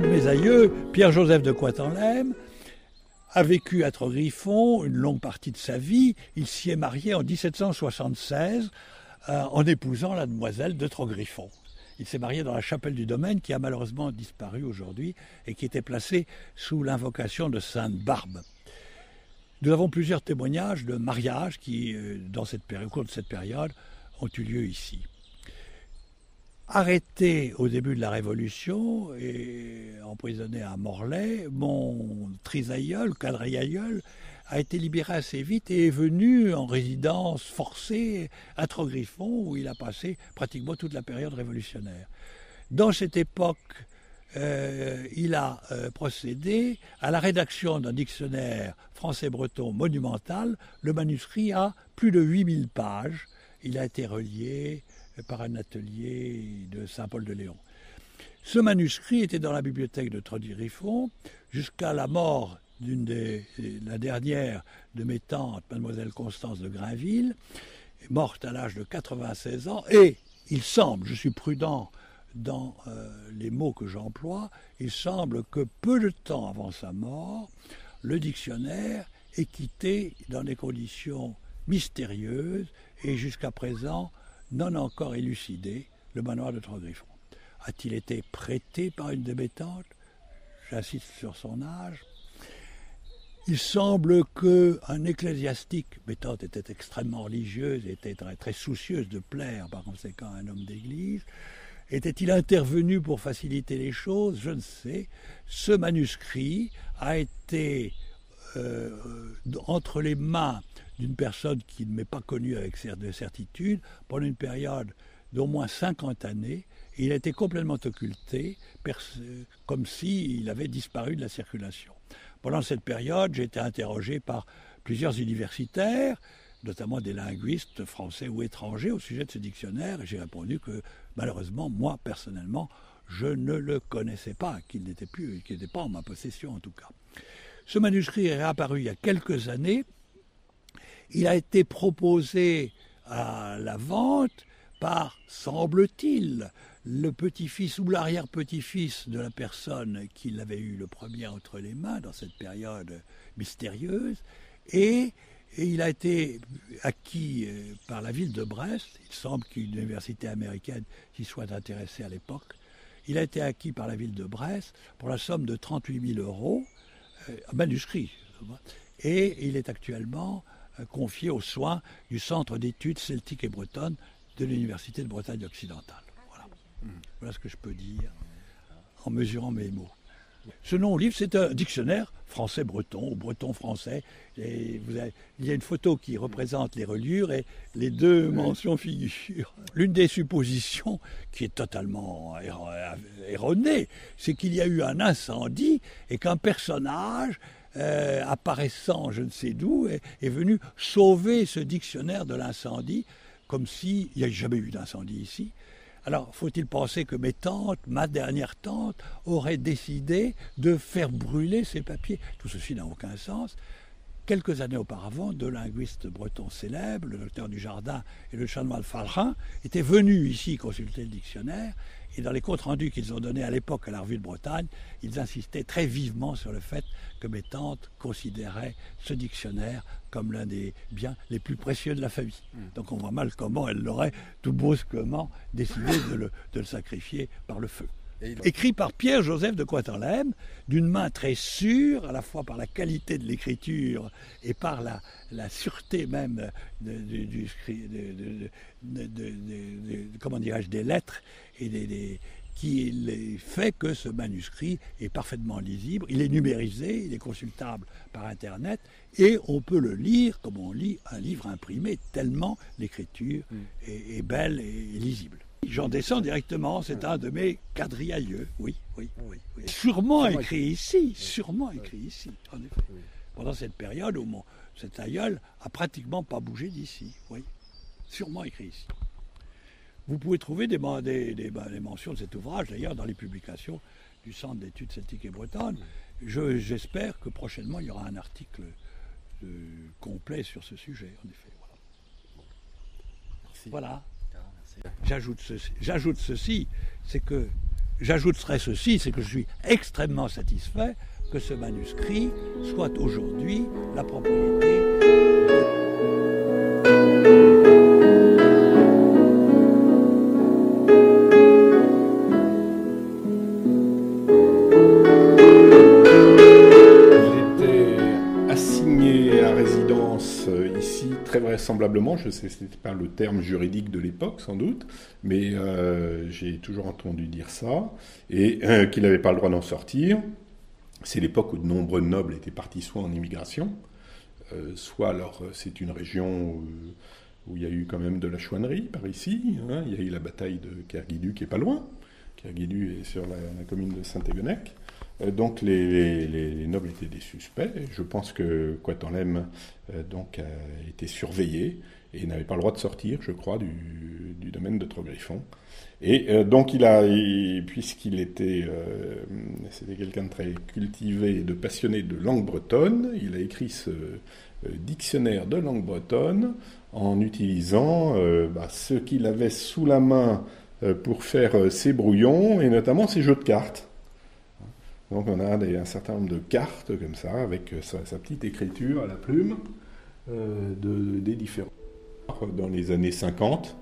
Un de mes aïeux, Pierre-Joseph de Coëthenlem, a vécu à Trogriffon une longue partie de sa vie. Il s'y est marié en 1776 en épousant la demoiselle de Trogriffon. Il s'est marié dans la chapelle du domaine qui a malheureusement disparu aujourd'hui et qui était placée sous l'invocation de Sainte Barbe. Nous avons plusieurs témoignages de mariages qui, au cours de cette période, ont eu lieu ici. Arrêté au début de la Révolution et emprisonné à Morlaix, mon trisaïeul, quadriaïeul, a été libéré assez vite et est venu en résidence forcée à Trogriffon où il a passé pratiquement toute la période révolutionnaire. Dans cette époque, il a procédé à la rédaction d'un dictionnaire français-breton monumental. Le manuscrit a plus de 8000 pages. Il a été relié par un atelier de Saint-Paul-de-Léon. Ce manuscrit était dans la bibliothèque de Trogriffon jusqu'à la mort la dernière de mes tantes, mademoiselle Constance de Grainville, morte à l'âge de 96 ans, et il semble, je suis prudent dans les mots que j'emploie, il semble que peu de temps avant sa mort, le dictionnaire ait quitté dans des conditions mystérieuses et jusqu'à présent non encore élucidé le manoir de Trogriffon. A-t-il été prêté par une de mes tantes? J'insiste sur son âge. Il semble qu'un ecclésiastique, mes tantes étaient extrêmement religieuses et étaient très, très soucieuses de plaire par conséquent à un homme d'église. Était-il intervenu pour faciliter les choses? Je ne sais. Ce manuscrit a été entre les mains d'une personne qui ne m'est pas connue avec de certitude pendant une période d'au moins 50 années. Et il a été complètement occulté, comme s'il avait disparu de la circulation. Pendant cette période, j'ai été interrogé par plusieurs universitaires, notamment des linguistes français ou étrangers au sujet de ce dictionnaire, et j'ai répondu que malheureusement, moi personnellement, je ne le connaissais pas, qu'il n'était pas en ma possession en tout cas. Ce manuscrit est réapparu il y a quelques années. Il a été proposé à la vente par, semble-t-il, le petit-fils ou l'arrière-petit-fils de la personne qui l'avait eu le premier entre les mains dans cette période mystérieuse, et il a été acquis par la ville de Brest. Il semble qu'une université américaine s'y soit intéressée à l'époque. Il a été acquis par la ville de Brest pour la somme de 38 000 €, manuscrit, et il est actuellement confié aux soins du Centre d'études celtiques et bretonnes de l'Université de Bretagne occidentale. Voilà ce que je peux dire en mesurant mes mots. Ce non-livre, c'est un dictionnaire français-breton, ou breton-français. Il y a une photo qui représente les reliures et les deux mentions figurent. L'une des suppositions qui est totalement erronée, c'est qu'il y a eu un incendie et qu'un personnage apparaissant je ne sais d'où est venu sauver ce dictionnaire de l'incendie, comme s'il n'y avait jamais eu d'incendie ici. Alors, faut-il penser que ma dernière tante, aurait décidé de faire brûler ces papiers? Tout ceci n'a aucun sens. Quelques années auparavant, deux linguistes bretons célèbres, le docteur Dujardin et le chanoine Falrin, étaient venus ici consulter le dictionnaire, et dans les comptes rendus qu'ils ont donnés à l'époque à la Revue de Bretagne, ils insistaient très vivement sur le fait que mes tantes considéraient ce dictionnaire comme l'un des biens les plus précieux de la famille. Donc on voit mal comment elle l'aurait tout brusquement décidé de le sacrifier par le feu. Écrit par Pierre-Joseph de Coëthenlem, d'une main très sûre, à la fois par la qualité de l'écriture et par la sûreté même des lettres, et qui fait que ce manuscrit est parfaitement lisible. Il est numérisé, il est consultable par Internet, et on peut le lire comme on lit un livre imprimé, tellement l'écriture est belle et lisible. J'en descends directement, c'est un de mes quadriaïeux, oui. Sûrement écrit ici, en effet. Pendant cette période où cet aïeul a pratiquement pas bougé d'ici, oui. Sûrement écrit ici. Vous pouvez trouver des mentions de cet ouvrage, d'ailleurs, dans les publications du Centre d'études celtiques et bretonnes. J'espère que prochainement, il y aura un article complet sur ce sujet, en effet. Voilà. J'ajoute ceci, c'est que j'ajouterai ceci, c'est que je suis extrêmement satisfait que ce manuscrit soit aujourd'hui la propriété. Ici, très vraisemblablement, je sais, ce n'était pas le terme juridique de l'époque sans doute, mais j'ai toujours entendu dire ça, et qu'il n'avait pas le droit d'en sortir. C'est l'époque où de nombreux nobles étaient partis soit en immigration, soit alors c'est une région où il y a eu quand même de la chouannerie par ici, hein. Il y a eu la bataille de Kerguidu qui est pas loin. Kerguidu est sur la commune de Saint-Évenec. Donc les nobles étaient des suspects. Je pense que Coëttemps-Lhem donc a été surveillé et n'avait pas le droit de sortir, je crois, du domaine de Trogriffon. Et donc puisqu'il était, c'était quelqu'un de très cultivé et de passionné de langue bretonne, il a écrit ce dictionnaire de langue bretonne en utilisant ce qu'il avait sous la main pour faire ses brouillons et notamment ses jeux de cartes. Donc on a un certain nombre de cartes comme ça, avec sa petite écriture à la plume des différents. Dans les années 50,